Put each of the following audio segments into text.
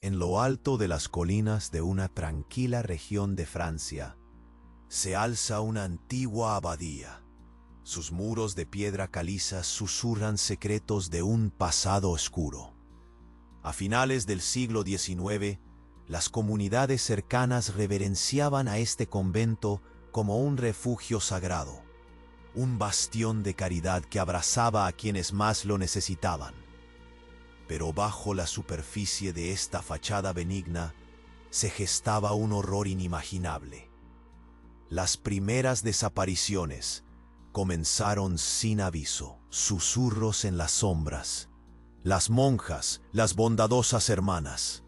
En lo alto de las colinas de una tranquila región de Francia, se alza una antigua abadía. Sus muros de piedra caliza susurran secretos de un pasado oscuro. A finales del siglo XIX, las comunidades cercanas reverenciaban a este convento como un refugio sagrado, un bastión de caridad que abrazaba a quienes más lo necesitaban. Pero bajo la superficie de esta fachada benigna se gestaba un horror inimaginable. Las primeras desapariciones comenzaron sin aviso, susurros en las sombras. Las monjas, las bondadosas hermanas,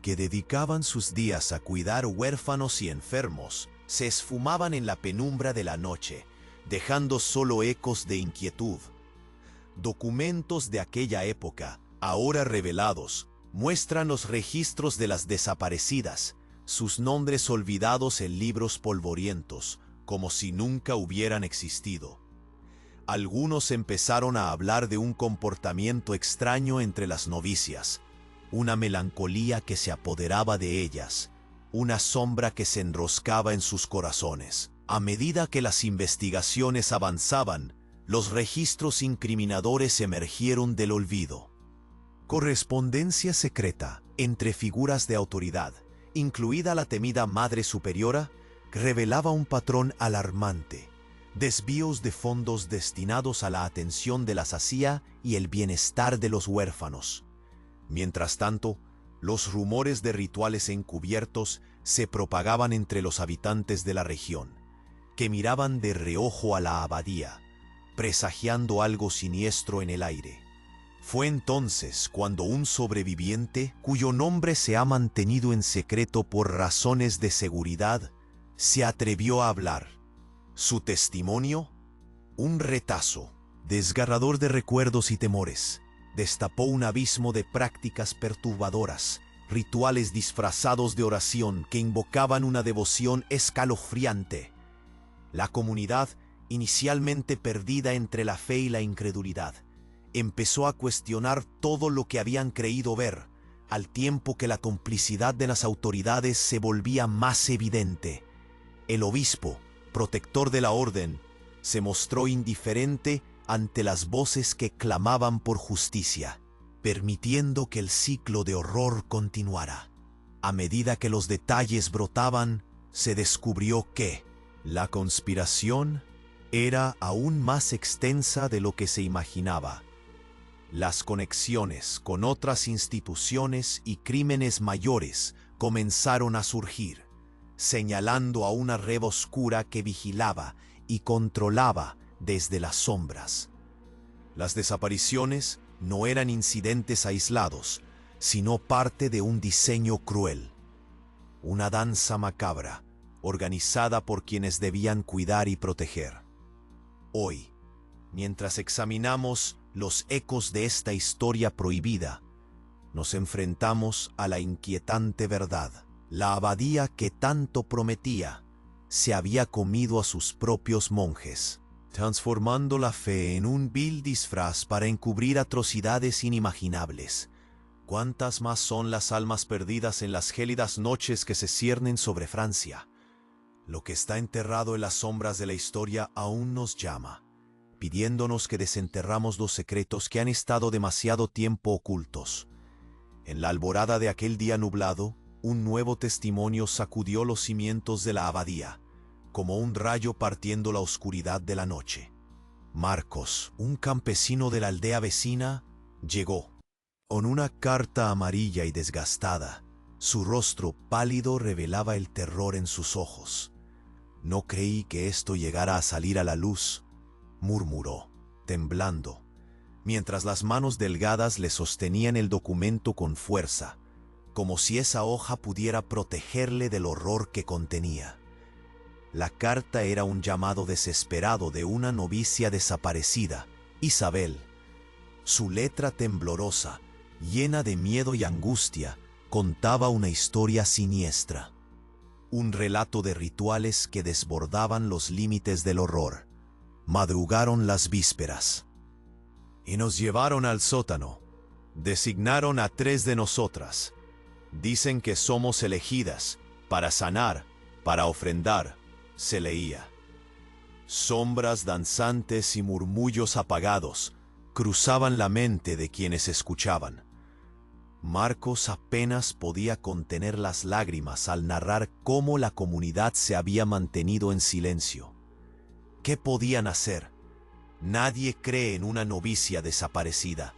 que dedicaban sus días a cuidar huérfanos y enfermos, se esfumaban en la penumbra de la noche, dejando solo ecos de inquietud. Documentos de aquella época, ahora revelados, muestran los registros de las desaparecidas, sus nombres olvidados en libros polvorientos, como si nunca hubieran existido. Algunos empezaron a hablar de un comportamiento extraño entre las novicias, una melancolía que se apoderaba de ellas, una sombra que se enroscaba en sus corazones. A medida que las investigaciones avanzaban, los registros incriminadores emergieron del olvido. Correspondencia secreta entre figuras de autoridad, incluida la temida Madre Superiora, revelaba un patrón alarmante: desvíos de fondos destinados a la atención de la sacía y el bienestar de los huérfanos. Mientras tanto, los rumores de rituales encubiertos se propagaban entre los habitantes de la región, que miraban de reojo a la abadía, presagiando algo siniestro en el aire. Fue entonces cuando un sobreviviente, cuyo nombre se ha mantenido en secreto por razones de seguridad, se atrevió a hablar. Su testimonio, un retazo, desgarrador de recuerdos y temores, destapó un abismo de prácticas perturbadoras, rituales disfrazados de oración que invocaban una devoción escalofriante. La comunidad, inicialmente perdida entre la fe y la incredulidad, empezó a cuestionar todo lo que habían creído ver, al tiempo que la complicidad de las autoridades se volvía más evidente. El obispo, protector de la orden, se mostró indiferente ante las voces que clamaban por justicia, permitiendo que el ciclo de horror continuara. A medida que los detalles brotaban, se descubrió que la conspiración era aún más extensa de lo que se imaginaba. Las conexiones con otras instituciones y crímenes mayores comenzaron a surgir, señalando a una red oscura que vigilaba y controlaba desde las sombras. Las desapariciones no eran incidentes aislados, sino parte de un diseño cruel. Una danza macabra, organizada por quienes debían cuidar y proteger. Hoy, mientras examinamos los ecos de esta historia prohibida, nos enfrentamos a la inquietante verdad. La abadía que tanto prometía se había comido a sus propios monjes, transformando la fe en un vil disfraz para encubrir atrocidades inimaginables. ¿Cuántas más son las almas perdidas en las gélidas noches que se ciernen sobre Francia? Lo que está enterrado en las sombras de la historia aún nos llama, pidiéndonos que desenterramos los secretos que han estado demasiado tiempo ocultos. En la alborada de aquel día nublado, un nuevo testimonio sacudió los cimientos de la abadía, como un rayo partiendo la oscuridad de la noche. Marcos, un campesino de la aldea vecina, llegó. Con una carta amarilla y desgastada, su rostro pálido revelaba el terror en sus ojos. «No creí que esto llegara a salir a la luz», murmuró, temblando, mientras las manos delgadas le sostenían el documento con fuerza, como si esa hoja pudiera protegerle del horror que contenía. La carta era un llamado desesperado de una novicia desaparecida, Isabel. Su letra temblorosa, llena de miedo y angustia, contaba una historia siniestra. Un relato de rituales que desbordaban los límites del horror. Madrugaron las vísperas y nos llevaron al sótano. Designaron a 3 de nosotras. Dicen que somos elegidas para sanar, para ofrendar, se leía. Sombras danzantes y murmullos apagados cruzaban la mente de quienes escuchaban. Marcos apenas podía contener las lágrimas al narrar cómo la comunidad se había mantenido en silencio. ¿Qué podían hacer? Nadie cree en una novicia desaparecida,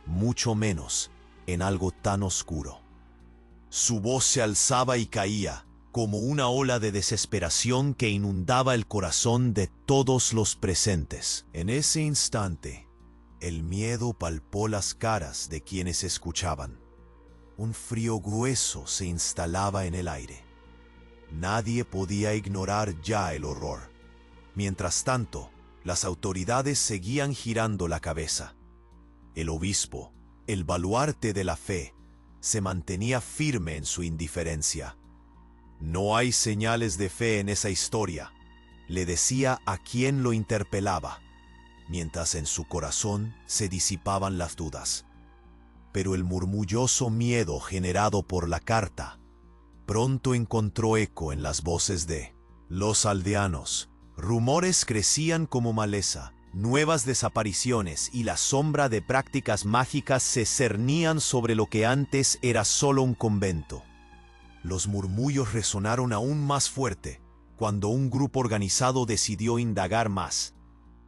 mucho menos en algo tan oscuro. Su voz se alzaba y caía, como una ola de desesperación que inundaba el corazón de todos los presentes. En ese instante, el miedo palpó las caras de quienes escuchaban. Un frío grueso se instalaba en el aire. Nadie podía ignorar ya el horror. Mientras tanto, las autoridades seguían girando la cabeza. El obispo, el baluarte de la fe, se mantenía firme en su indiferencia. No hay señales de fe en esa historia, le decía a quien lo interpelaba, mientras en su corazón se disipaban las dudas. Pero el murmulloso miedo generado por la carta pronto encontró eco en las voces de los aldeanos. Rumores crecían como maleza, nuevas desapariciones y la sombra de prácticas mágicas se cernían sobre lo que antes era solo un convento. Los murmullos resonaron aún más fuerte cuando un grupo organizado decidió indagar más.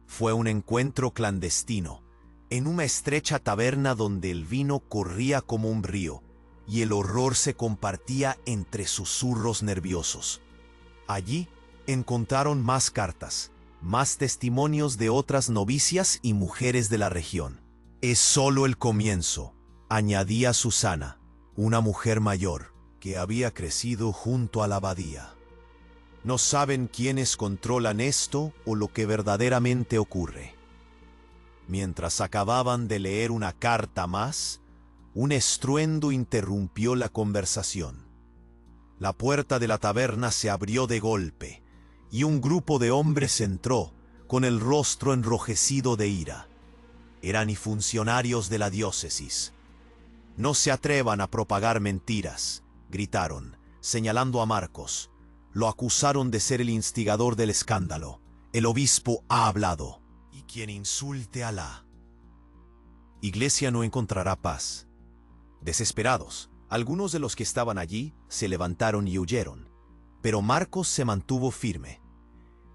Fue un encuentro clandestino, en una estrecha taberna donde el vino corría como un río y el horror se compartía entre susurros nerviosos. Allí encontraron más cartas, más testimonios de otras novicias y mujeres de la región. Es solo el comienzo, añadía Susana, una mujer mayor que había crecido junto a la abadía. No saben quiénes controlan esto o lo que verdaderamente ocurre. Mientras acababan de leer una carta más, un estruendo interrumpió la conversación. La puerta de la taberna se abrió de golpe y un grupo de hombres entró con el rostro enrojecido de ira. Eran funcionarios de la diócesis. «No se atrevan a propagar mentiras», gritaron, señalando a Marcos. Lo acusaron de ser el instigador del escándalo. El obispo ha hablado. Y quien insulte a la Iglesia no encontrará paz. Desesperados, algunos de los que estaban allí se levantaron y huyeron. Pero Marcos se mantuvo firme.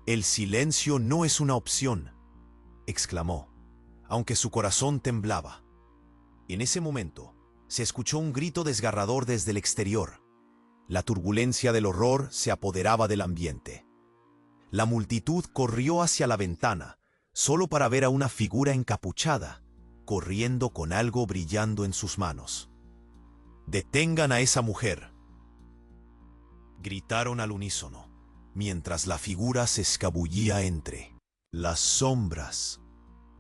«El silencio no es una opción», exclamó, aunque su corazón temblaba. En ese momento, se escuchó un grito desgarrador desde el exterior. La turbulencia del horror se apoderaba del ambiente. La multitud corrió hacia la ventana, solo para ver a una figura encapuchada, corriendo con algo brillando en sus manos. «Detengan a esa mujer», gritaron al unísono, mientras la figura se escabullía entre las sombras.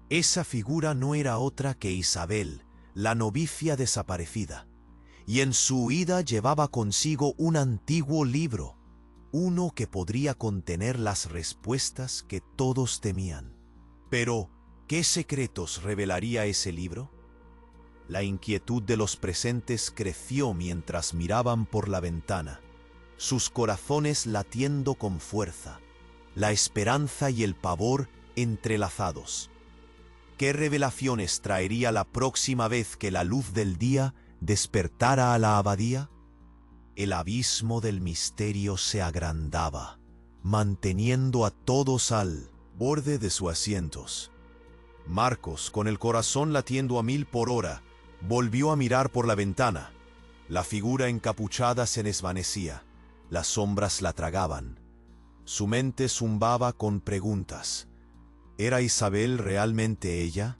Esa figura no era otra que Isabel, la novicia desaparecida, y en su huida llevaba consigo un antiguo libro, uno que podría contener las respuestas que todos temían. Pero, ¿qué secretos revelaría ese libro? La inquietud de los presentes creció mientras miraban por la ventana, sus corazones latiendo con fuerza, la esperanza y el pavor entrelazados. ¿Qué revelaciones traería la próxima vez que la luz del día despertara a la abadía? El abismo del misterio se agrandaba, manteniendo a todos al borde de sus asientos. Marcos, con el corazón latiendo a 1000 por hora, volvió a mirar por la ventana. La figura encapuchada se desvanecía, las sombras la tragaban. Su mente zumbaba con preguntas. ¿Era Isabel realmente ella?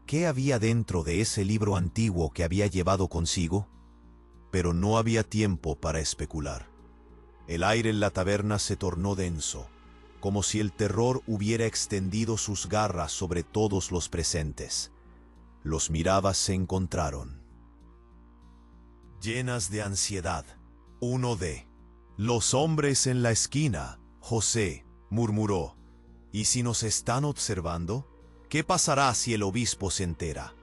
¿Qué había dentro de ese libro antiguo que había llevado consigo? Pero no había tiempo para especular. El aire en la taberna se tornó denso, como si el terror hubiera extendido sus garras sobre todos los presentes. Los miradas se encontraron. Llenas de ansiedad, uno de los hombres en la esquina, José, murmuró: «¿Y si nos están observando? ¿Qué pasará si el obispo se entera?».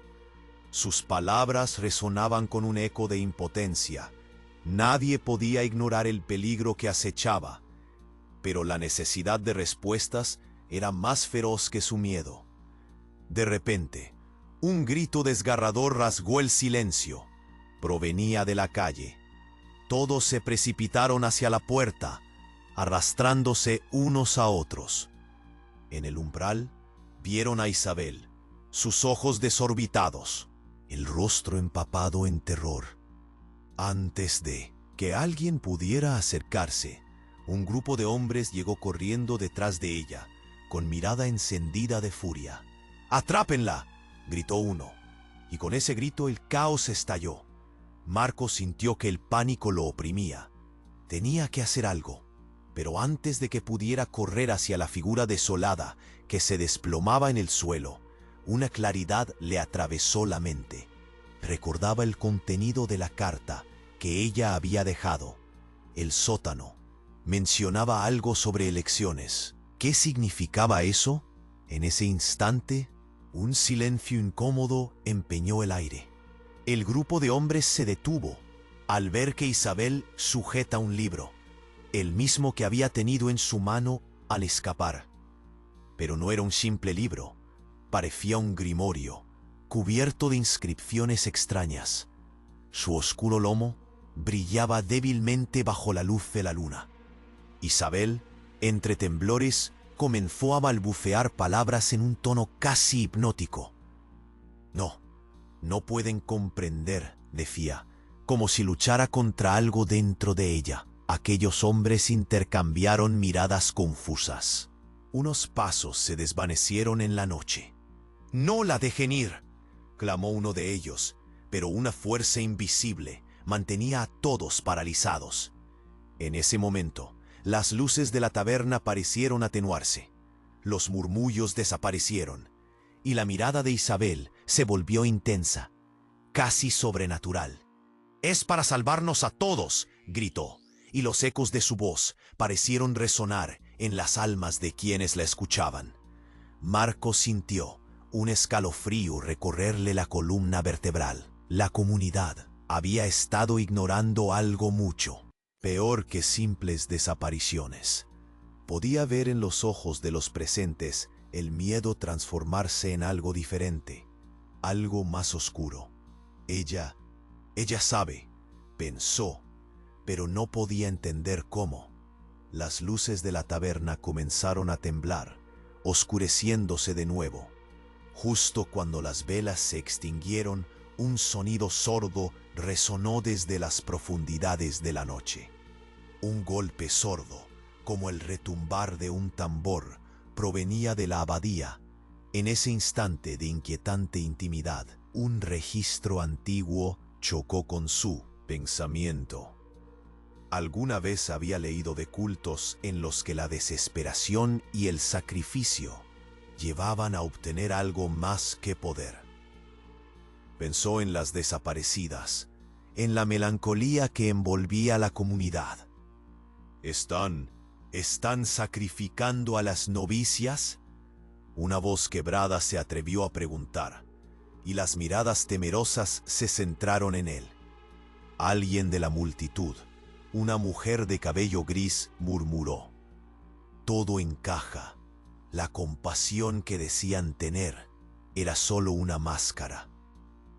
Sus palabras resonaban con un eco de impotencia, Nadie podía ignorar el peligro que acechaba, pero la necesidad de respuestas era más feroz que su miedo. De repente, un grito desgarrador rasgó el silencio. Provenía de la calle. Todos se precipitaron hacia la puerta, arrastrándose unos a otros. En el umbral, vieron a Isabel, sus ojos desorbitados, el rostro empapado en terror. Antes de que alguien pudiera acercarse, un grupo de hombres llegó corriendo detrás de ella, con mirada encendida de furia. ¡Atrápenla!, gritó uno, y con ese grito el caos estalló. Marcos sintió que el pánico lo oprimía. Tenía que hacer algo, pero antes de que pudiera correr hacia la figura desolada que se desplomaba en el suelo, una claridad le atravesó la mente. Recordaba el contenido de la carta que ella había dejado. El sótano mencionaba algo sobre elecciones. ¿Qué significaba eso? En ese instante, un silencio incómodo empeñó el aire. El grupo de hombres se detuvo al ver que Isabel sujeta un libro, el mismo que había tenido en su mano al escapar. Pero no era un simple libro, parecía un grimorio, cubierto de inscripciones extrañas. Su oscuro lomo brillaba débilmente bajo la luz de la luna. Isabel, entre temblores, comenzó a balbucear palabras en un tono casi hipnótico. No pueden comprender, decía, como si luchara contra algo dentro de ella. Aquellos hombres intercambiaron miradas confusas. Unos pasos se desvanecieron en la noche. «¡No la dejen ir!», clamó uno de ellos, pero una fuerza invisible mantenía a todos paralizados. En ese momento, las luces de la taberna parecieron atenuarse. Los murmullos desaparecieron, y la mirada de Isabel se volvió intensa, casi sobrenatural. «¡Es para salvarnos a todos!», gritó, y los ecos de su voz parecieron resonar en las almas de quienes la escuchaban. Marcos sintió un escalofrío recorrerle la columna vertebral. La comunidad había estado ignorando algo mucho, peor que simples desapariciones. Podía ver en los ojos de los presentes el miedo transformarse en algo diferente, algo más oscuro. Ella sabe, pensó, pero no podía entender cómo. Las luces de la taberna comenzaron a temblar, oscureciéndose de nuevo. Justo cuando las velas se extinguieron, un sonido sordo resonó desde las profundidades de la noche. Un golpe sordo, como el retumbar de un tambor, provenía de la abadía. En ese instante de inquietante intimidad, un registro antiguo chocó con su pensamiento. Alguna vez había leído de cultos en los que la desesperación y el sacrificio llevaban a obtener algo más que poder. Pensó en las desaparecidas, en la melancolía que envolvía a la comunidad. ¿Están sacrificando a las novicias?», una voz quebrada se atrevió a preguntar, y las miradas temerosas se centraron en él. Alguien de la multitud, una mujer de cabello gris, murmuró: «Todo encaja. La compasión que decían tener era solo una máscara».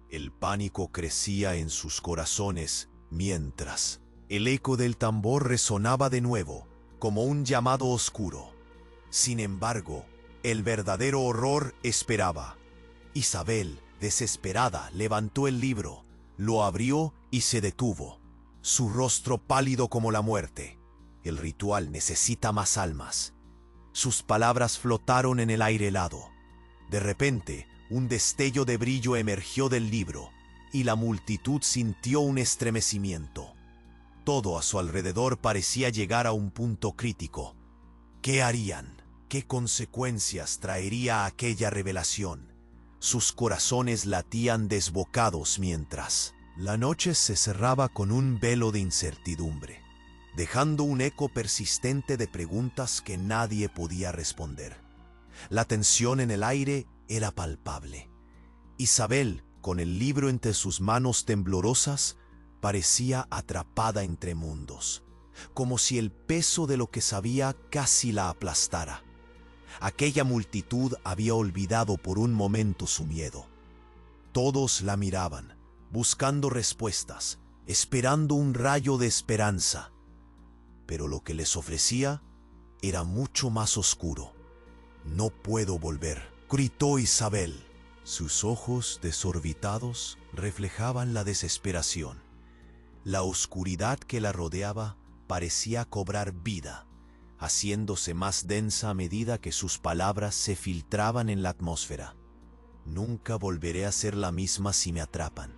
El pánico crecía en sus corazones mientras el eco del tambor resonaba de nuevo, como un llamado oscuro. Sin embargo, el verdadero horror esperaba. Isabel, desesperada, levantó el libro, lo abrió y se detuvo, su rostro pálido como la muerte. «El ritual necesita más almas». Sus palabras flotaron en el aire helado. De repente, un destello de brillo emergió del libro, y la multitud sintió un estremecimiento. Todo a su alrededor parecía llegar a un punto crítico. ¿Qué harían? ¿Qué consecuencias traería aquella revelación? Sus corazones latían desbocados mientras la noche se cerraba con un velo de incertidumbre, dejando un eco persistente de preguntas que nadie podía responder. La tensión en el aire era palpable. Isabel, con el libro entre sus manos temblorosas, parecía atrapada entre mundos, como si el peso de lo que sabía casi la aplastara. Aquella multitud había olvidado por un momento su miedo. Todos la miraban, buscando respuestas, esperando un rayo de esperanza. Pero lo que les ofrecía era mucho más oscuro. «No puedo volver», gritó Isabel. Sus ojos desorbitados reflejaban la desesperación. La oscuridad que la rodeaba parecía cobrar vida, haciéndose más densa a medida que sus palabras se filtraban en la atmósfera. «Nunca volveré a ser la misma si me atrapan.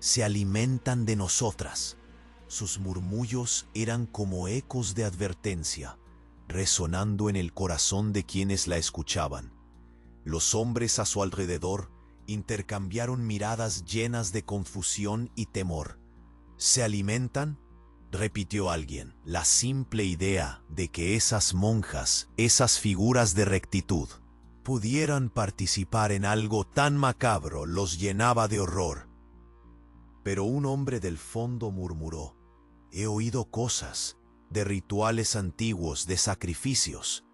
Se alimentan de nosotras». Sus murmullos eran como ecos de advertencia, resonando en el corazón de quienes la escuchaban. Los hombres a su alrededor intercambiaron miradas llenas de confusión y temor. «¿Se alimentan?», repitió alguien. La simple idea de que esas monjas, esas figuras de rectitud, pudieran participar en algo tan macabro los llenaba de horror. Pero un hombre del fondo murmuró: «He oído cosas, de rituales antiguos, de sacrificios».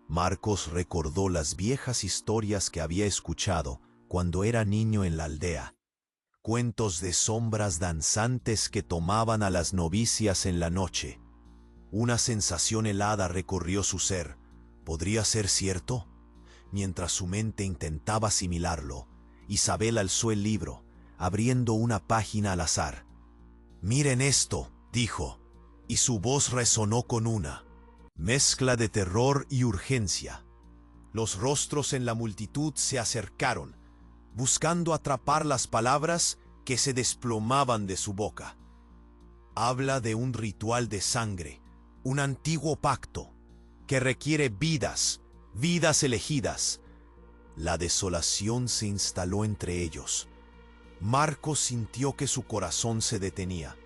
Marcos recordó las viejas historias que había escuchado cuando era niño en la aldea. Cuentos de sombras danzantes que tomaban a las novicias en la noche. Una sensación helada recorrió su ser. ¿Podría ser cierto? Mientras su mente intentaba asimilarlo, Isabel alzó el libro, abriendo una página al azar. «Miren esto», dijo, y su voz resonó con una mezcla de terror y urgencia. Los rostros en la multitud se acercaron, buscando atrapar las palabras que se desplomaban de su boca. «Habla de un ritual de sangre, un antiguo pacto, que requiere vidas, vidas elegidas». La desolación se instaló entre ellos. Marcos sintió que su corazón se detenía.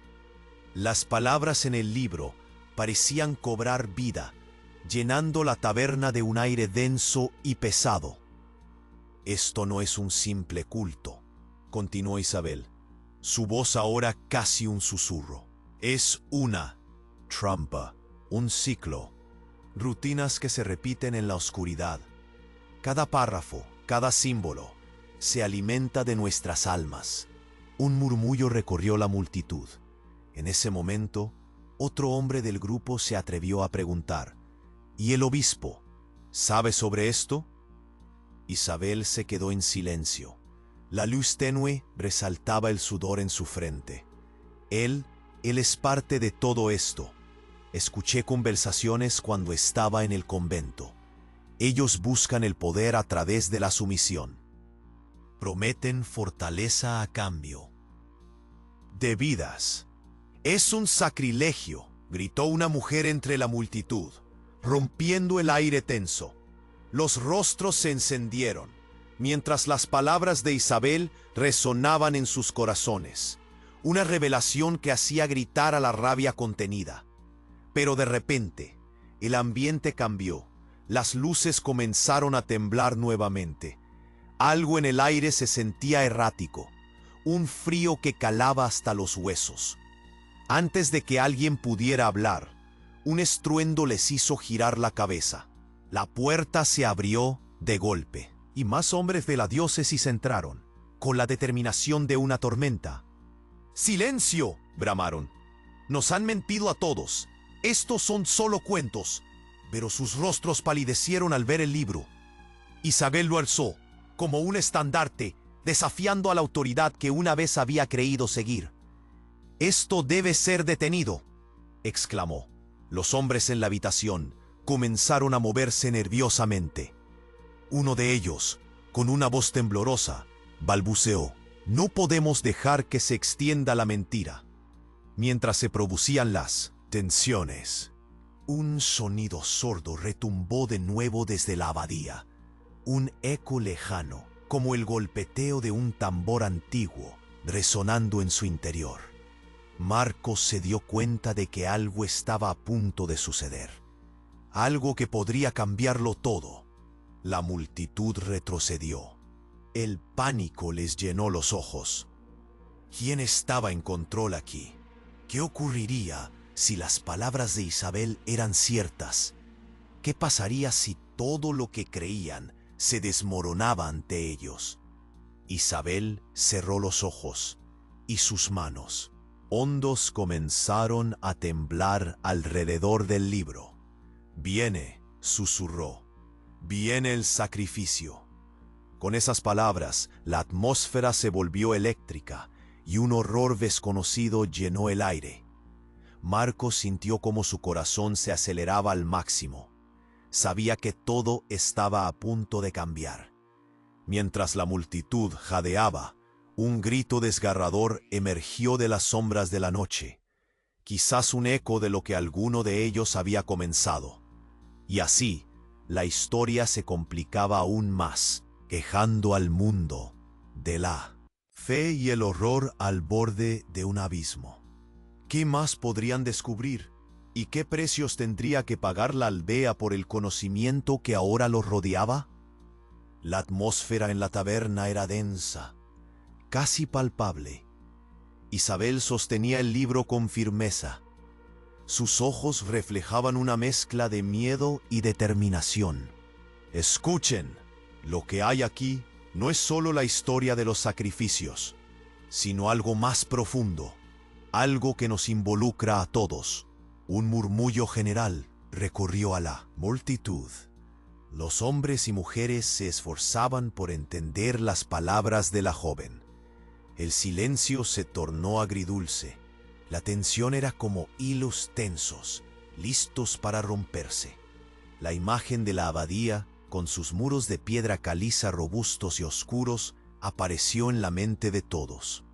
Las palabras en el libro parecían cobrar vida, llenando la taberna de un aire denso y pesado. «Esto no es un simple culto», continuó Isabel, su voz ahora casi un susurro. «Es una trampa, un ciclo, rutinas que se repiten en la oscuridad. Cada párrafo, cada símbolo, se alimenta de nuestras almas». Un murmullo recorrió la multitud. En ese momento, otro hombre del grupo se atrevió a preguntar: «¿Y el obispo sabe sobre esto?». Isabel se quedó en silencio. La luz tenue resaltaba el sudor en su frente. Él es parte de todo esto. Escuché conversaciones cuando estaba en el convento. Ellos buscan el poder a través de la sumisión. Prometen fortaleza a cambio de vidas. «Es un sacrilegio», gritó una mujer entre la multitud, rompiendo el aire tenso. Los rostros se encendieron, mientras las palabras de Isabel resonaban en sus corazones. Una revelación que hacía gritar a la rabia contenida. Pero de repente, el ambiente cambió. Las luces comenzaron a temblar nuevamente. Algo en el aire se sentía errático, un frío que calaba hasta los huesos. Antes de que alguien pudiera hablar, un estruendo les hizo girar la cabeza. La puerta se abrió de golpe, y más hombres de la diócesis entraron, con la determinación de una tormenta. «¡Silencio!», bramaron. «Nos han mentido a todos. Estos son solo cuentos». Pero sus rostros palidecieron al ver el libro. Isabel lo alzó, como un estandarte, desafiando a la autoridad que una vez había creído seguir. «Esto debe ser detenido», exclamó. Los hombres en la habitación comenzaron a moverse nerviosamente. Uno de ellos, con una voz temblorosa, balbuceó: «No podemos dejar que se extienda la mentira». Mientras se producían las tensiones, un sonido sordo retumbó de nuevo desde la abadía. Un eco lejano, como el golpeteo de un tambor antiguo, resonando en su interior. Marcos se dio cuenta de que algo estaba a punto de suceder. Algo que podría cambiarlo todo. La multitud retrocedió. El pánico les llenó los ojos. ¿Quién estaba en control aquí? ¿Qué ocurriría si las palabras de Isabel eran ciertas? ¿Qué pasaría si todo lo que creían se desmoronaba ante ellos? Isabel cerró los ojos y sus manos hondos comenzaron a temblar alrededor del libro. «Viene», susurró, «viene el sacrificio». Con esas palabras, la atmósfera se volvió eléctrica y un horror desconocido llenó el aire. Marcos sintió como su corazón se aceleraba al máximo. Sabía que todo estaba a punto de cambiar. Mientras la multitud jadeaba, un grito desgarrador emergió de las sombras de la noche, quizás un eco de lo que alguno de ellos había comenzado. Y así, la historia se complicaba aún más, quejando al mundo de la fe y el horror al borde de un abismo. ¿Qué más podrían descubrir? ¿Y qué precios tendría que pagar la aldea por el conocimiento que ahora los rodeaba? La atmósfera en la taberna era densa, casi palpable. Isabel sostenía el libro con firmeza. Sus ojos reflejaban una mezcla de miedo y determinación. «Escuchen, lo que hay aquí no es solo la historia de los sacrificios, sino algo más profundo, algo que nos involucra a todos». Un murmullo general recorrió a la multitud. Los hombres y mujeres se esforzaban por entender las palabras de la joven. El silencio se tornó agridulce. La tensión era como hilos tensos, listos para romperse. La imagen de la abadía, con sus muros de piedra caliza robustos y oscuros, apareció en la mente de todos.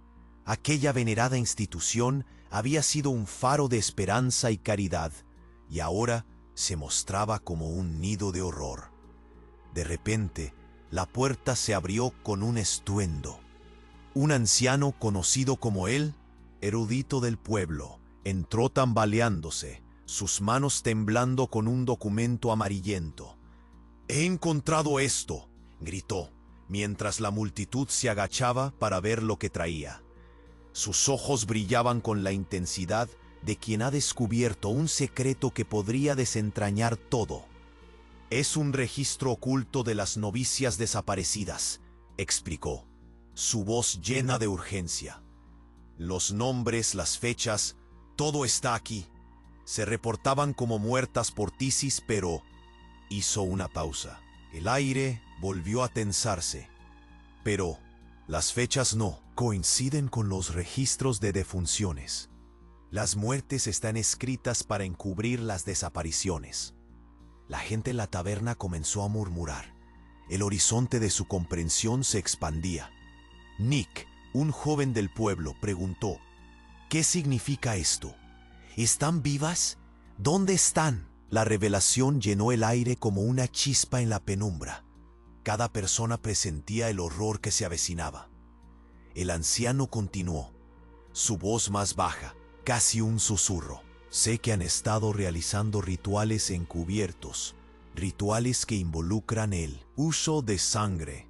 Aquella venerada institución había sido un faro de esperanza y caridad, y ahora se mostraba como un nido de horror. De repente, la puerta se abrió con un estruendo. Un anciano conocido como él, erudito del pueblo, entró tambaleándose, sus manos temblando con un documento amarillento. «He encontrado esto», gritó, mientras la multitud se agachaba para ver lo que traía. Sus ojos brillaban con la intensidad de quien ha descubierto un secreto que podría desentrañar todo. «Es un registro oculto de las novicias desaparecidas», explicó, su voz llena de urgencia. «Los nombres, las fechas, todo está aquí. Se reportaban como muertas por tisis, pero...» Hizo una pausa. El aire volvió a tensarse. «Pero las fechas no coinciden con los registros de defunciones. Las muertes están escritas para encubrir las desapariciones». La gente en la taberna comenzó a murmurar. El horizonte de su comprensión se expandía. Nick, un joven del pueblo, preguntó: «¿Qué significa esto? ¿Están vivas? ¿Dónde están?» La revelación llenó el aire como una chispa en la penumbra. Cada persona presentía el horror que se avecinaba. El anciano continuó, su voz más baja, casi un susurro. «Sé que han estado realizando rituales encubiertos, rituales que involucran el uso de sangre.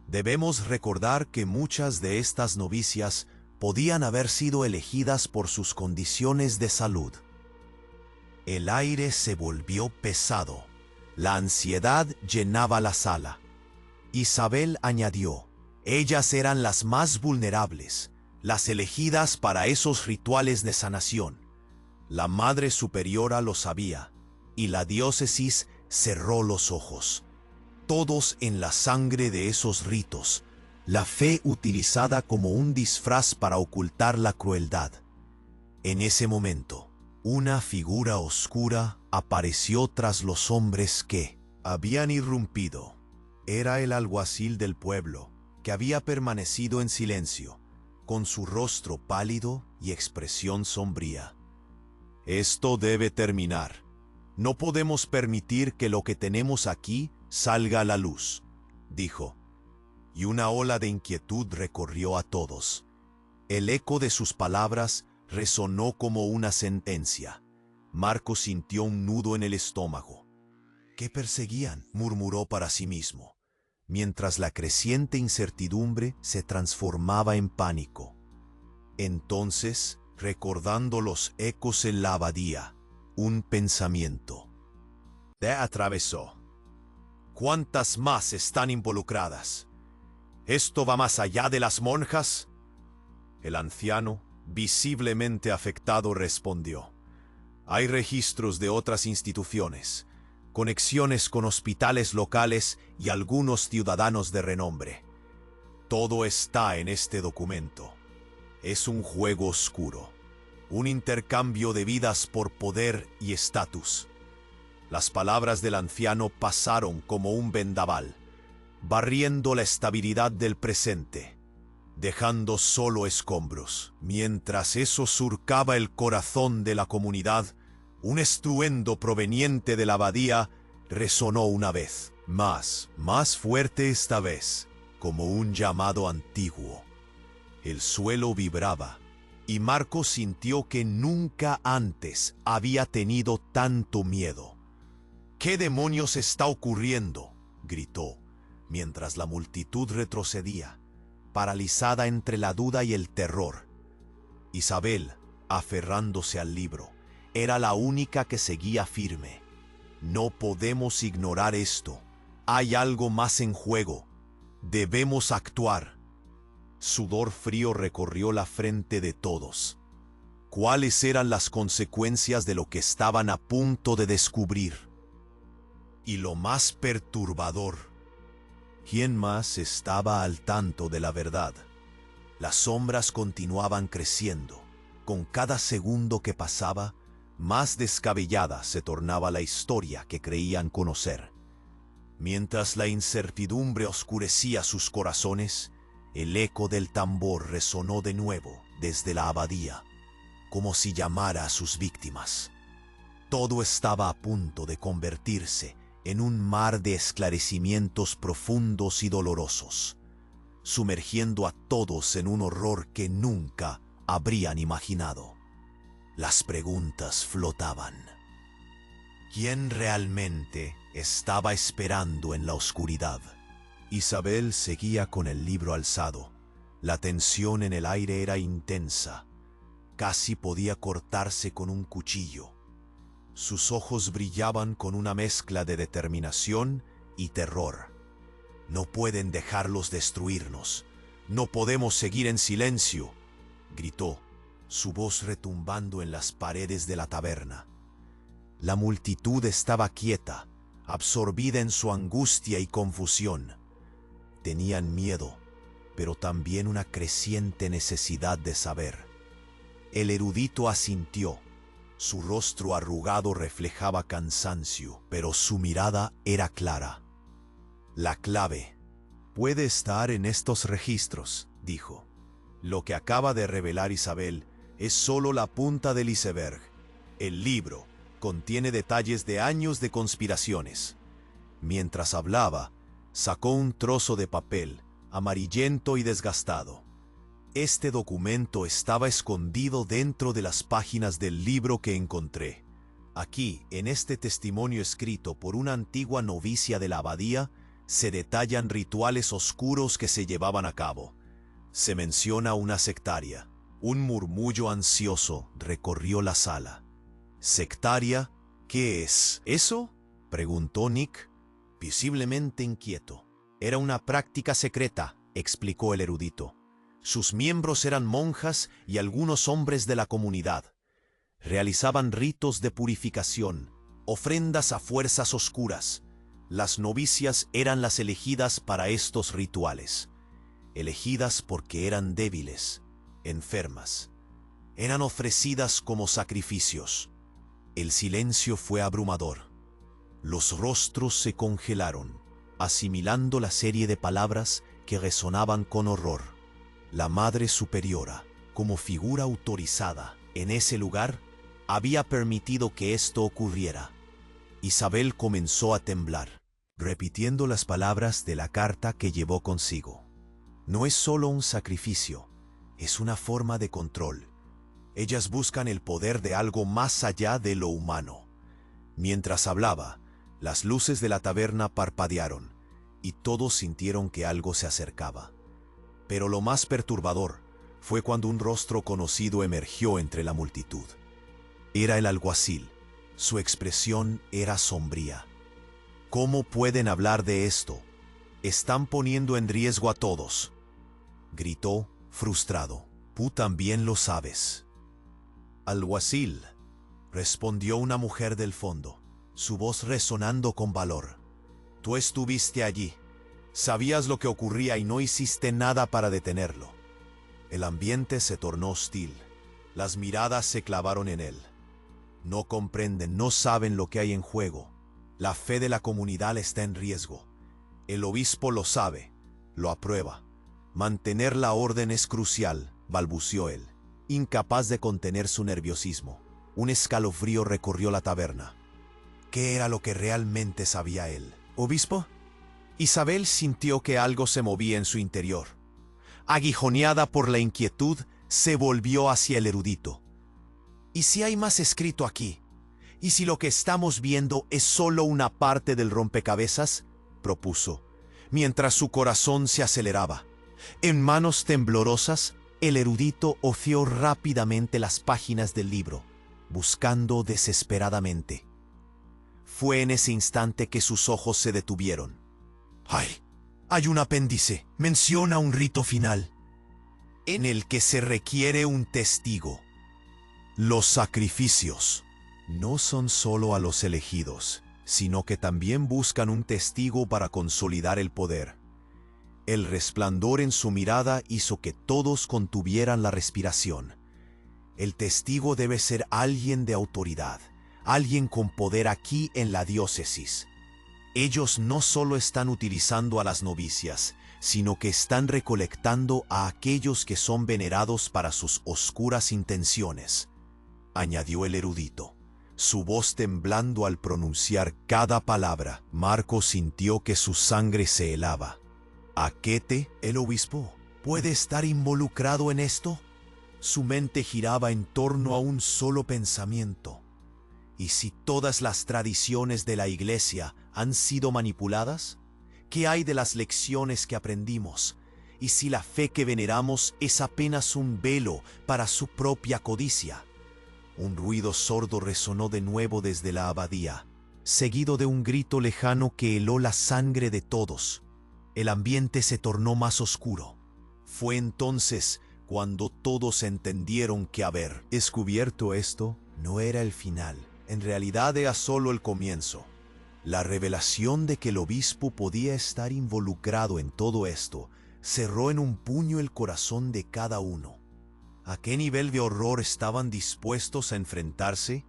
Debemos recordar que muchas de estas novicias podían haber sido elegidas por sus condiciones de salud». El aire se volvió pesado. La ansiedad llenaba la sala. Isabel añadió: «Ellas eran las más vulnerables, las elegidas para esos rituales de sanación. La Madre Superiora lo sabía, y la diócesis cerró los ojos. Todos en la sangre de esos ritos, la fe utilizada como un disfraz para ocultar la crueldad». En ese momento, una figura oscura apareció tras los hombres que habían irrumpido. Era el alguacil del pueblo, que había permanecido en silencio, con su rostro pálido y expresión sombría. «Esto debe terminar. No podemos permitir que lo que tenemos aquí salga a la luz», dijo. Y una ola de inquietud recorrió a todos. El eco de sus palabras resonó como una sentencia. Marcos sintió un nudo en el estómago. «¿Qué perseguían?», murmuró para sí mismo, mientras la creciente incertidumbre se transformaba en pánico. Entonces recordando los ecos en la abadía. Un pensamiento le atravesó. ¿Cuántas más están involucradas? ¿Esto va más allá de las monjas? El anciano, visiblemente afectado, respondió. Hay registros de otras instituciones, conexiones con hospitales locales y algunos ciudadanos de renombre. Todo está en este documento. Es un juego oscuro, un intercambio de vidas por poder y estatus. Las palabras del anciano pasaron como un vendaval, barriendo la estabilidad del presente, dejando solo escombros. Mientras eso surcaba el corazón de la comunidad, un estruendo proveniente de la abadía resonó una vez, más fuerte esta vez, como un llamado antiguo. El suelo vibraba, y Marco sintió que nunca antes había tenido tanto miedo. ¿Qué demonios está ocurriendo?, gritó, mientras la multitud retrocedía, paralizada entre la duda y el terror. Isabel, aferrándose al libro, era la única que seguía firme. No podemos ignorar esto. Hay algo más en juego. Debemos actuar. Sudor frío recorrió la frente de todos. ¿Cuáles eran las consecuencias de lo que estaban a punto de descubrir? Y lo más perturbador, ¿quién más estaba al tanto de la verdad? Las sombras continuaban creciendo. Con cada segundo que pasaba, más descabellada se tornaba la historia que creían conocer. Mientras la incertidumbre oscurecía sus corazones, el eco del tambor resonó de nuevo desde la abadía, como si llamara a sus víctimas. Todo estaba a punto de convertirse en un mar de esclarecimientos profundos y dolorosos, sumergiendo a todos en un horror que nunca habrían imaginado. Las preguntas flotaban. ¿Quién realmente estaba esperando en la oscuridad? Isabel seguía con el libro alzado. La tensión en el aire era intensa. Casi podía cortarse con un cuchillo. Sus ojos brillaban con una mezcla de determinación y terror. No pueden dejarlos destruirnos. No podemos seguir en silencio, gritó, su voz retumbando en las paredes de la taberna. La multitud estaba quieta, absorbida en su angustia y confusión. Tenían miedo, pero también una creciente necesidad de saber. El erudito asintió. Su rostro arrugado reflejaba cansancio, pero su mirada era clara. La clave puede estar en estos registros, dijo. Lo que acaba de revelar Isabel es solo la punta del iceberg. El libro contiene detalles de años de conspiraciones. Mientras hablaba, sacó un trozo de papel, amarillento y desgastado. Este documento estaba escondido dentro de las páginas del libro que encontré. Aquí, en este testimonio escrito por una antigua novicia de la abadía, se detallan rituales oscuros que se llevaban a cabo. Se menciona una sectaria. Un murmullo ansioso recorrió la sala. ¿Sectaria? ¿Qué es eso?, preguntó Nick, visiblemente inquieto. Era una práctica secreta, explicó el erudito. Sus miembros eran monjas y algunos hombres de la comunidad. Realizaban ritos de purificación, ofrendas a fuerzas oscuras. Las novicias eran las elegidas para estos rituales. Elegidas porque eran débiles, enfermas. Eran ofrecidas como sacrificios. El silencio fue abrumador. Los rostros se congelaron, asimilando la serie de palabras que resonaban con horror. La Madre Superiora, como figura autorizada en ese lugar, había permitido que esto ocurriera. Isabel comenzó a temblar, repitiendo las palabras de la carta que llevó consigo. No es solo un sacrificio, es una forma de control. Ellas buscan el poder de algo más allá de lo humano. Mientras hablaba, las luces de la taberna parpadearon, y todos sintieron que algo se acercaba. Pero lo más perturbador fue cuando un rostro conocido emergió entre la multitud. Era el alguacil. Su expresión era sombría. ¿Cómo pueden hablar de esto? Están poniendo en riesgo a todos, gritó, frustrado. Tú también lo sabes. Alguacil, respondió una mujer del fondo, su voz resonando con valor. Tú estuviste allí. Sabías lo que ocurría y no hiciste nada para detenerlo. El ambiente se tornó hostil. Las miradas se clavaron en él. No comprenden, no saben lo que hay en juego. La fe de la comunidad está en riesgo. El obispo lo sabe, lo aprueba. Mantener la orden es crucial, balbució él, incapaz de contener su nerviosismo. Un escalofrío recorrió la taberna. ¿Qué era lo que realmente sabía él? ¿Obispo? Isabel sintió que algo se movía en su interior. Aguijoneada por la inquietud, se volvió hacia el erudito. ¿Y si hay más escrito aquí? ¿Y si lo que estamos viendo es solo una parte del rompecabezas?, propuso, mientras su corazón se aceleraba. En manos temblorosas, el erudito hojeó rápidamente las páginas del libro, buscando desesperadamente. Fue en ese instante que sus ojos se detuvieron. ¡Ay! Hay un apéndice. Menciona un rito final, en el que se requiere un testigo. Los sacrificios no son solo a los elegidos, sino que también buscan un testigo para consolidar el poder. El resplandor en su mirada hizo que todos contuvieran la respiración. El testigo debe ser alguien de autoridad, alguien con poder aquí en la diócesis. Ellos no solo están utilizando a las novicias, sino que están recolectando a aquellos que son venerados para sus oscuras intenciones, añadió el erudito, su voz temblando al pronunciar cada palabra. Marco sintió que su sangre se helaba. ¿Aquete, el obispo, puede estar involucrado en esto? Su mente giraba en torno a un solo pensamiento. ¿Y si todas las tradiciones de la Iglesia han sido manipuladas? ¿Qué hay de las lecciones que aprendimos? ¿Y si la fe que veneramos es apenas un velo para su propia codicia? Un ruido sordo resonó de nuevo desde la abadía, seguido de un grito lejano que heló la sangre de todos. El ambiente se tornó más oscuro. Fue entonces cuando todos entendieron que haber descubierto esto no era el final. En realidad era solo el comienzo. La revelación de que el obispo podía estar involucrado en todo esto cerró en un puño el corazón de cada uno. ¿A qué nivel de horror estaban dispuestos a enfrentarse?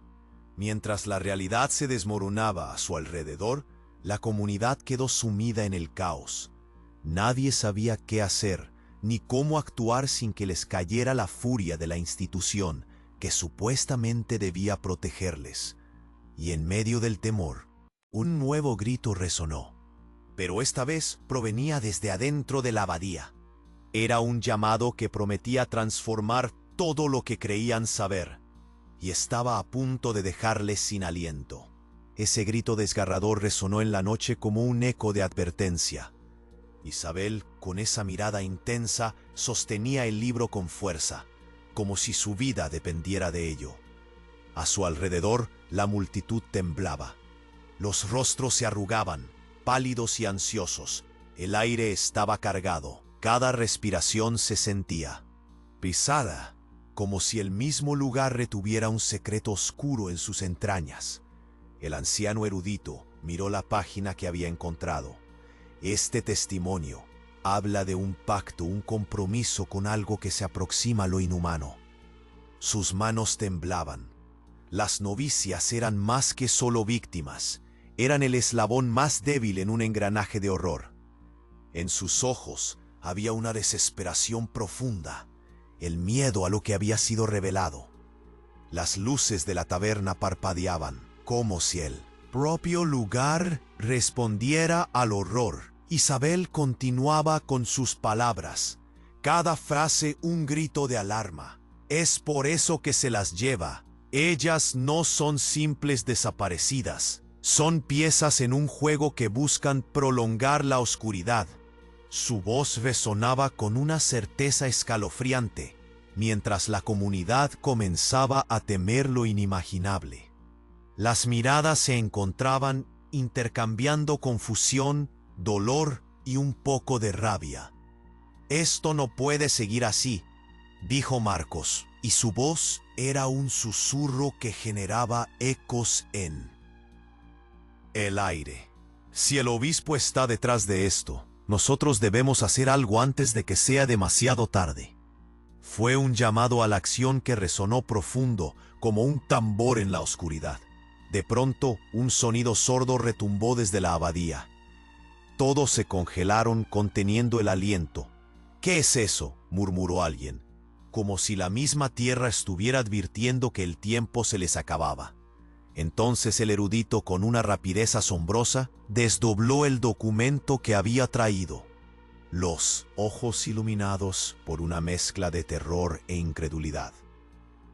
Mientras la realidad se desmoronaba a su alrededor, la comunidad quedó sumida en el caos. Nadie sabía qué hacer, ni cómo actuar sin que les cayera la furia de la institución que supuestamente debía protegerles. Y en medio del temor, un nuevo grito resonó. Pero esta vez provenía desde adentro de la abadía. Era un llamado que prometía transformar todo lo que creían saber, y estaba a punto de dejarles sin aliento. Ese grito desgarrador resonó en la noche como un eco de advertencia. Isabel, con esa mirada intensa, sostenía el libro con fuerza, como si su vida dependiera de ello. A su alrededor, la multitud temblaba. Los rostros se arrugaban, pálidos y ansiosos. El aire estaba cargado. Cada respiración se sentía pesada, como si el mismo lugar retuviera un secreto oscuro en sus entrañas. El anciano erudito miró la página que había encontrado. Este testimonio habla de un pacto, un compromiso con algo que se aproxima a lo inhumano. Sus manos temblaban. Las novicias eran más que solo víctimas, eran el eslabón más débil en un engranaje de horror. En sus ojos había una desesperación profunda, el miedo a lo que había sido revelado. Las luces de la taberna parpadeaban, como si el propio lugar respondiera al horror. Isabel continuaba con sus palabras, cada frase un grito de alarma. Es por eso que se las lleva. Ellas no son simples desaparecidas, son piezas en un juego que buscan prolongar la oscuridad. Su voz resonaba con una certeza escalofriante. mientras la comunidad comenzaba a temer lo inimaginable. Las miradas se encontraban intercambiando confusión, dolor y un poco de rabia. «Esto no puede seguir así», dijo Marcos, y su voz era un susurro que generaba ecos en el aire. «Si el obispo está detrás de esto, nosotros debemos hacer algo antes de que sea demasiado tarde». Fue un llamado a la acción que resonó profundo, como un tambor en la oscuridad. De pronto, un sonido sordo retumbó desde la abadía. Todos se congelaron conteniendo el aliento. «¿Qué es eso?», murmuró alguien, como si la misma tierra estuviera advirtiendo que el tiempo se les acababa. Entonces el erudito, con una rapidez asombrosa, desdobló el documento que había traído. Los ojos iluminados por una mezcla de terror e incredulidad.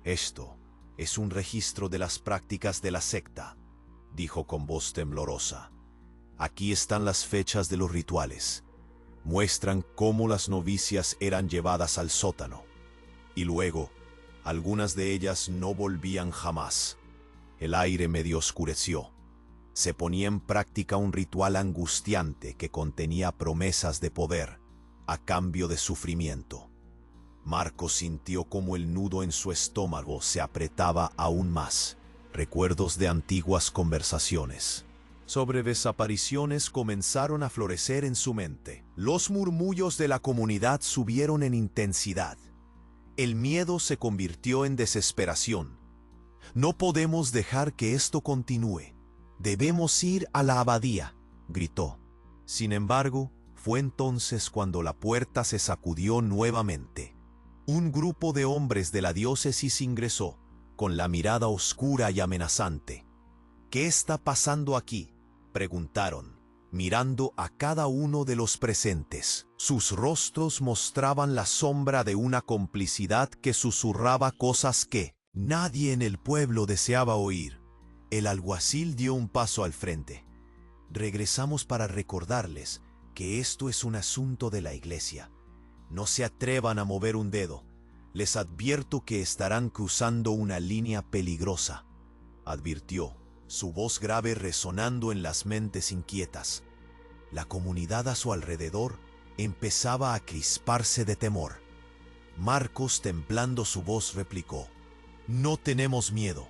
«Esto es un registro de las prácticas de la secta», dijo con voz temblorosa. «Aquí están las fechas de los rituales. Muestran cómo las novicias eran llevadas al sótano. Y luego, algunas de ellas no volvían jamás». El aire medio oscureció. Se ponía en práctica un ritual angustiante que contenía promesas de poder a cambio de sufrimiento. Marcos sintió como el nudo en su estómago se apretaba aún más. Recuerdos de antiguas conversaciones sobre desapariciones comenzaron a florecer en su mente. Los murmullos de la comunidad subieron en intensidad. El miedo se convirtió en desesperación. «No podemos dejar que esto continúe. Debemos ir a la abadía», gritó. Sin embargo, fue entonces cuando la puerta se sacudió nuevamente. Un grupo de hombres de la diócesis ingresó, con la mirada oscura y amenazante. «¿Qué está pasando aquí?», preguntaron, mirando a cada uno de los presentes. Sus rostros mostraban la sombra de una complicidad que susurraba cosas que nadie en el pueblo deseaba oír. El alguacil dio un paso al frente. «Regresamos para recordarles que esto es un asunto de la iglesia. No se atrevan a mover un dedo. Les advierto que estarán cruzando una línea peligrosa», advirtió, su voz grave resonando en las mentes inquietas. La comunidad a su alrededor empezaba a crisparse de temor. Marcos, templando su voz, replicó: «No tenemos miedo.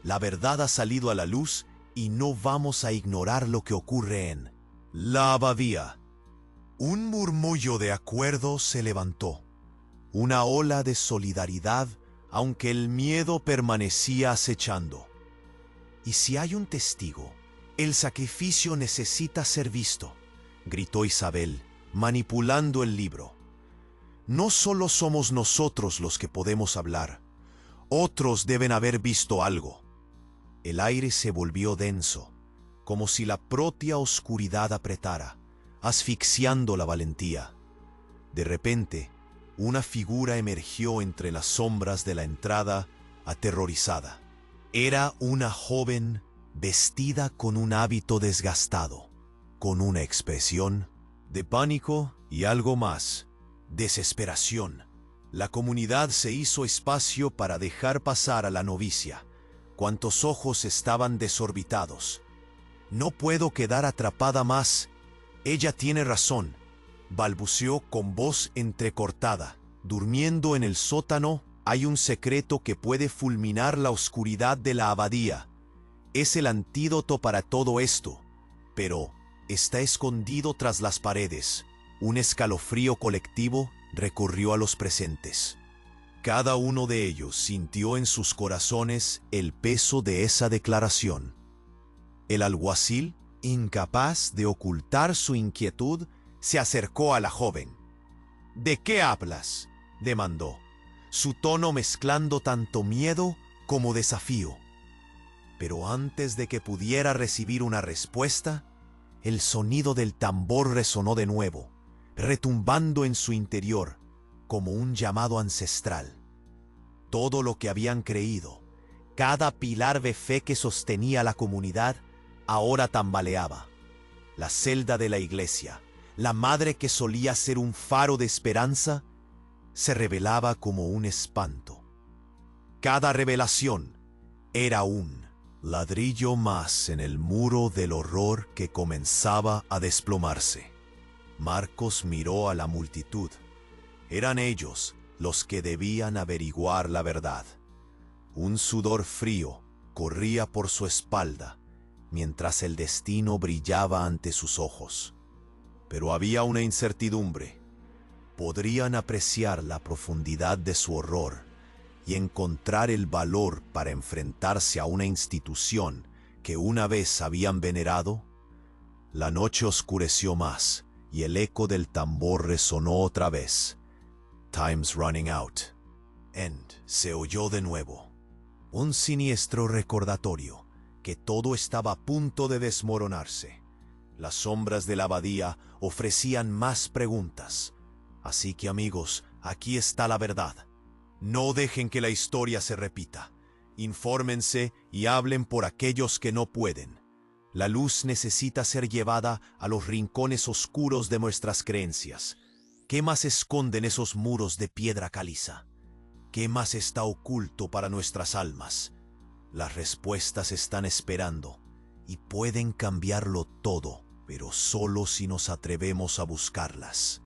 La verdad ha salido a la luz y no vamos a ignorar lo que ocurre en la abadía». Un murmullo de acuerdo se levantó. Una ola de solidaridad, aunque el miedo permanecía acechando. «Y si hay un testigo, el sacrificio necesita ser visto», gritó Isabel, manipulando el libro. «No solo somos nosotros los que podemos hablar. Otros deben haber visto algo». El aire se volvió denso, como si la propia oscuridad apretara, asfixiando la valentía. De repente, una figura emergió entre las sombras de la entrada, aterrorizada. Era una joven vestida con un hábito desgastado, con una expresión de pánico y algo más, desesperación. La comunidad se hizo espacio para dejar pasar a la novicia, cuantos ojos estaban desorbitados. «No puedo quedar atrapada más. Ella tiene razón», balbuceó con voz entrecortada. «Durmiendo en el sótano hay un secreto que puede fulminar la oscuridad de la abadía. Es el antídoto para todo esto, pero está escondido tras las paredes». Un escalofrío colectivo recorrió a los presentes. Cada uno de ellos sintió en sus corazones el peso de esa declaración. El alguacil, incapaz de ocultar su inquietud, se acercó a la joven. «¿De qué hablas?», demandó, su tono mezclando tanto miedo como desafío. Pero antes de que pudiera recibir una respuesta, el sonido del tambor resonó de nuevo, retumbando en su interior como un llamado ancestral. Todo lo que habían creído, cada pilar de fe que sostenía la comunidad, ahora tambaleaba. La celda de la iglesia, la madre que solía ser un faro de esperanza, se revelaba como un espanto. Cada revelación era un ladrillo más en el muro del horror que comenzaba a desplomarse. Marcos miró a la multitud. Eran ellos los que debían averiguar la verdad. Un sudor frío corría por su espalda, mientras el destino brillaba ante sus ojos. Pero había una incertidumbre. Podrían apreciar la profundidad de su horror y encontrar el valor para enfrentarse a una institución que una vez habían venerado. La noche oscureció más y el eco del tambor resonó otra vez. Time's running out. End. Se oyó de nuevo. Un siniestro recordatorio que todo estaba a punto de desmoronarse. Las sombras de la abadía ofrecían más preguntas. Así que, amigos, aquí está la verdad. No dejen que la historia se repita. Infórmense y hablen por aquellos que no pueden. La luz necesita ser llevada a los rincones oscuros de nuestras creencias. ¿Qué más esconden esos muros de piedra caliza? ¿Qué más está oculto para nuestras almas? Las respuestas están esperando y pueden cambiarlo todo, pero solo si nos atrevemos a buscarlas.